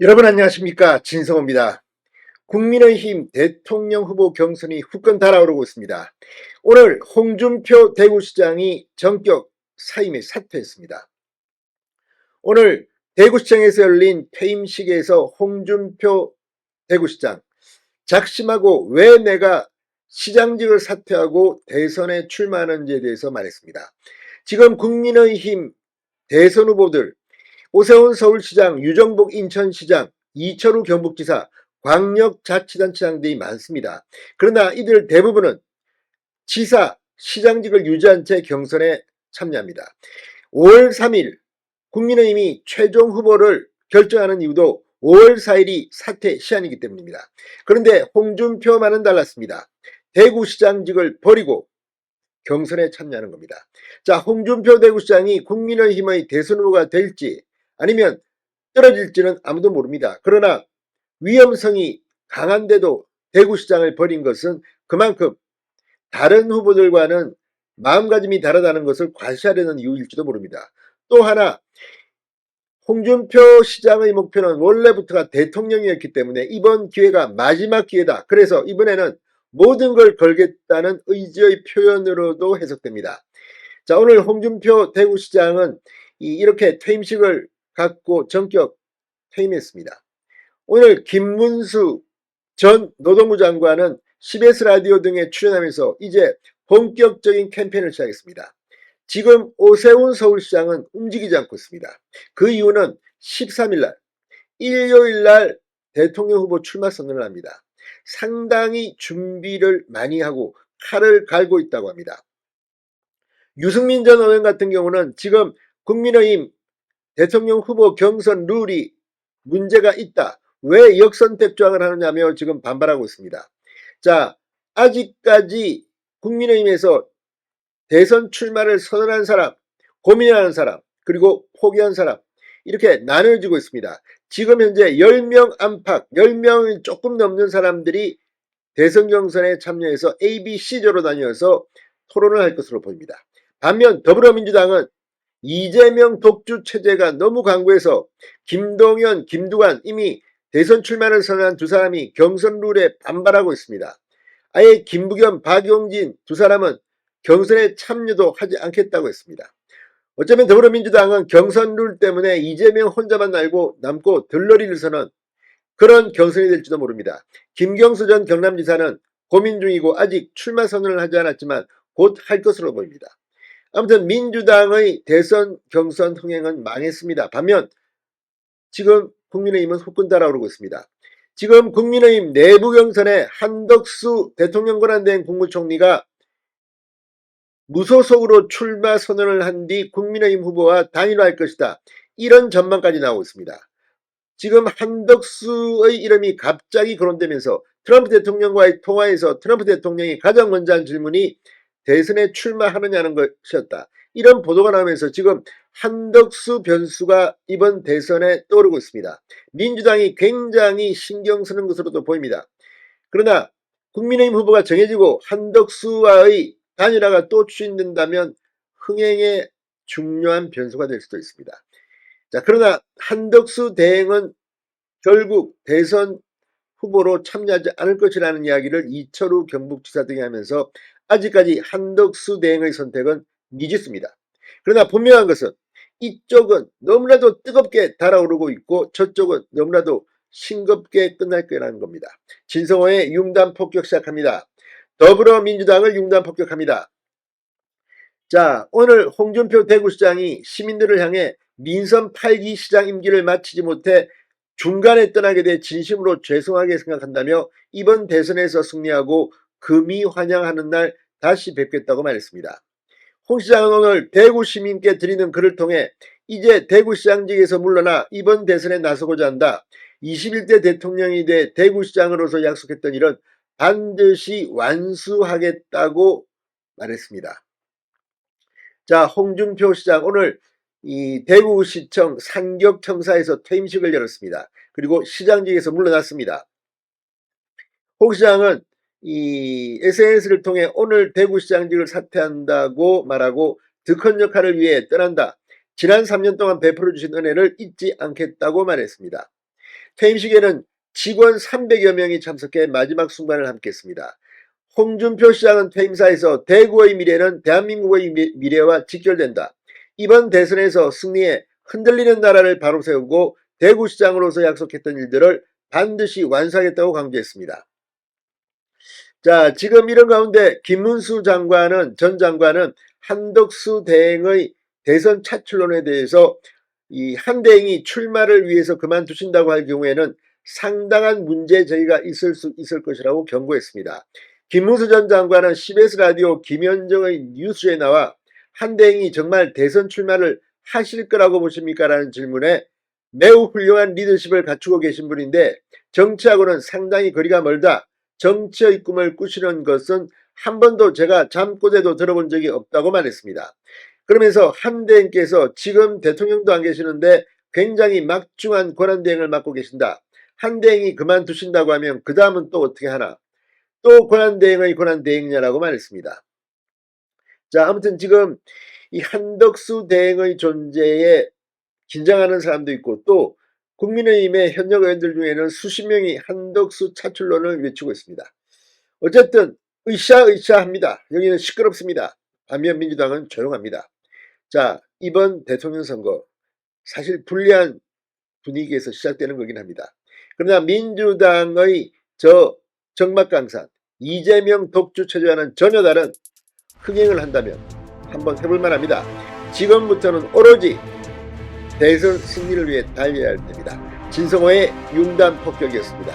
여러분 안녕하십니까, 진성호입니다. 국민의힘 대통령 후보 경선이 후끈 달아오르고 있습니다. 오늘 홍준표 대구시장이 전격 사임에 사퇴했습니다. 오늘 대구시장에서 열린 퇴임식에서 홍준표 대구시장, 작심하고 왜 내가 시장직을 사퇴하고 대선에 출마하는지에 대해서 말했습니다. 지금 국민의힘 대선 후보들, 오세훈 서울시장, 유정복 인천시장, 이철우 경북지사, 광역자치단체장 등이 많습니다. 그러나 이들 대부분은 지사, 시장직을 유지한 채 경선에 참여합니다. 5월 3일 국민의힘이 최종 후보를 결정하는 이유도 5월 4일이 사퇴 시한이기 때문입니다. 그런데 홍준표만은 달랐습니다. 대구시장직을 버리고 경선에 참여하는 겁니다. 자, 홍준표 대구시장이 국민의힘의 대선 후보가 될지 아니면 떨어질지는 아무도 모릅니다. 그러나 위험성이 강한데도 대구시장을 버린 것은 그만큼 다른 후보들과는 마음가짐이 다르다는 것을 과시하려는 이유일지도 모릅니다. 또 하나, 홍준표 시장의 목표는 원래부터가 대통령이었기 때문에 이번 기회가 마지막 기회다. 그래서 이번에는 모든 걸 걸겠다는 의지의 표현으로도 해석됩니다. 자, 오늘 홍준표 대구시장은 이렇게 퇴임식을 갖고 전격 퇴임했습니다. 오늘 김문수 전 노동부 장관은 CBS 라디오 등에 출연하면서 이제 본격적인 캠페인을 시작했습니다. 지금 오세훈 서울시장은 움직이지 않고 있습니다. 그 이유는 13일날 일요일날 대통령 후보 출마 선언을 합니다. 상당히 준비를 많이 하고 칼을 갈고 있다고 합니다. 유승민 전 의원 같은 경우는 지금 국민의힘 대통령 후보 경선 룰이 문제가 있다. 왜 역선택 조항을 하느냐며 지금 반발하고 있습니다. 자, 아직까지 국민의힘에서 대선 출마를 선언한 사람, 고민하는 사람, 그리고 포기한 사람, 이렇게 나눠지고 있습니다. 지금 현재 10명 안팎, 10명이 조금 넘는 사람들이 대선 경선에 참여해서 A, B, C조로 나뉘어서 토론을 할 것으로 보입니다. 반면 더불어민주당은 이재명 독주 체제가 너무 강고해서 김동연, 김두관 이미 대선 출마를 선언한 두 사람이 경선 룰에 반발하고 있습니다. 아예 김부겸, 박용진 두 사람은 경선에 참여도 하지 않겠다고 했습니다. 어쩌면 더불어민주당은 경선 룰 때문에 이재명 혼자만 남고 들러리를 서는 그런 경선이 될지도 모릅니다. 김경수 전 경남지사는 고민 중이고 아직 출마 선언을 하지 않았지만 곧 할 것으로 보입니다. 아무튼 민주당의 대선 경선 흥행은 망했습니다. 반면 지금 국민의힘은 후끈 달아오르고 있습니다. 지금 국민의힘 내부 경선에 한덕수 대통령 권한대행 국무총리가 무소속으로 출마 선언을 한 뒤 국민의힘 후보와 단일화할 것이다. 이런 전망까지 나오고 있습니다. 지금 한덕수의 이름이 갑자기 거론되면서 트럼프 대통령과의 통화에서 트럼프 대통령이 가장 먼저 한 질문이 대선에 출마하느냐는 것이었다. 이런 보도가 나오면서 지금 한덕수 변수가 이번 대선에 떠오르고 있습니다. 민주당이 굉장히 신경 쓰는 것으로도 보입니다. 그러나 국민의힘 후보가 정해지고 한덕수와의 단일화가 또 추진된다면 흥행에 중요한 변수가 될 수도 있습니다. 자, 그러나 한덕수 대행은 결국 대선 후보로 참여하지 않을 것이라는 이야기를 이철우 경북지사 등이 하면서 아직까지 한덕수 대행의 선택은 미지수입니다. 그러나 분명한 것은 이쪽은 너무나도 뜨겁게 달아오르고 있고 저쪽은 너무나도 싱겁게 끝날 거라는 겁니다. 진성호의 융단 폭격 시작합니다. 더불어민주당을 융단 폭격합니다. 자, 오늘 홍준표 대구시장이 시민들을 향해 민선 8기 시장 임기를 마치지 못해 중간에 떠나게 돼 진심으로 죄송하게 생각한다며 이번 대선에서 승리하고 금이 환영하는 날 다시 뵙겠다고 말했습니다. 홍 시장은 오늘 대구 시민께 드리는 글을 통해 이제 대구시장직에서 물러나 이번 대선에 나서고자 한다. 21대 대통령이 돼 대구시장으로서 약속했던 일은 반드시 완수하겠다고 말했습니다. 자, 홍준표 시장 오늘 이 대구시청 상격청사에서 퇴임식을 열었습니다. 그리고 시장직에서 물러났습니다. 홍 시장은 이 SNS를 통해 오늘 대구시장직을 사퇴한다고 말하고 더 큰 역할을 위해 떠난다. 지난 3년 동안 베풀어 주신 은혜를 잊지 않겠다고 말했습니다. 퇴임식에는 직원 300여 명이 참석해 마지막 순간을 함께했습니다. 홍준표 시장은 퇴임사에서 대구의 미래는 대한민국의 미래와 직결된다. 이번 대선에서 승리해 흔들리는 나라를 바로 세우고 대구시장으로서 약속했던 일들을 반드시 완수하겠다고 강조했습니다. 자, 지금 이런 가운데 김문수 전 장관은 한덕수 대행의 대선 차출론에 대해서 이 한대행이 출마를 위해서 그만두신다고 할 경우에는 상당한 문제 제기가 있을 것이라고 경고했습니다. 김문수 전 장관은 CBS 라디오 김현정의 뉴스에 나와 한대행이 정말 대선 출마를 하실 거라고 보십니까? 라는 질문에 매우 훌륭한 리더십을 갖추고 계신 분인데 정치하고는 상당히 거리가 멀다. 정치의 꿈을 꾸시는 것은 한 번도 제가 잠꼬대도 들어본 적이 없다고 말했습니다. 그러면서 한대행께서 지금 대통령도 안 계시는데 굉장히 막중한 권한대행을 맡고 계신다. 한대행이 그만두신다고 하면 그 다음은 또 어떻게 하나. 또 권한대행의 권한대행이냐라고 말했습니다. 자, 아무튼 지금 이 한덕수 대행의 존재에 긴장하는 사람도 있고 또 국민의힘의 현역 의원들 중에는 수십 명이 한덕수 차출론을 외치고 있습니다. 어쨌든 으쌰으쌰합니다. 여기는 시끄럽습니다. 반면 민주당은 조용합니다. 자, 이번 대통령 선거 사실 불리한 분위기에서 시작되는 거긴 합니다. 그러나 민주당의 저 정막강산 이재명 독주 체제와는 전혀 다른 흥행을 한다면 한번 해볼 만합니다. 지금부터는 오로지 대선 승리를 위해 달려야 할 때입니다. 진성호의 융단 폭격이었습니다.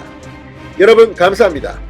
여러분 감사합니다.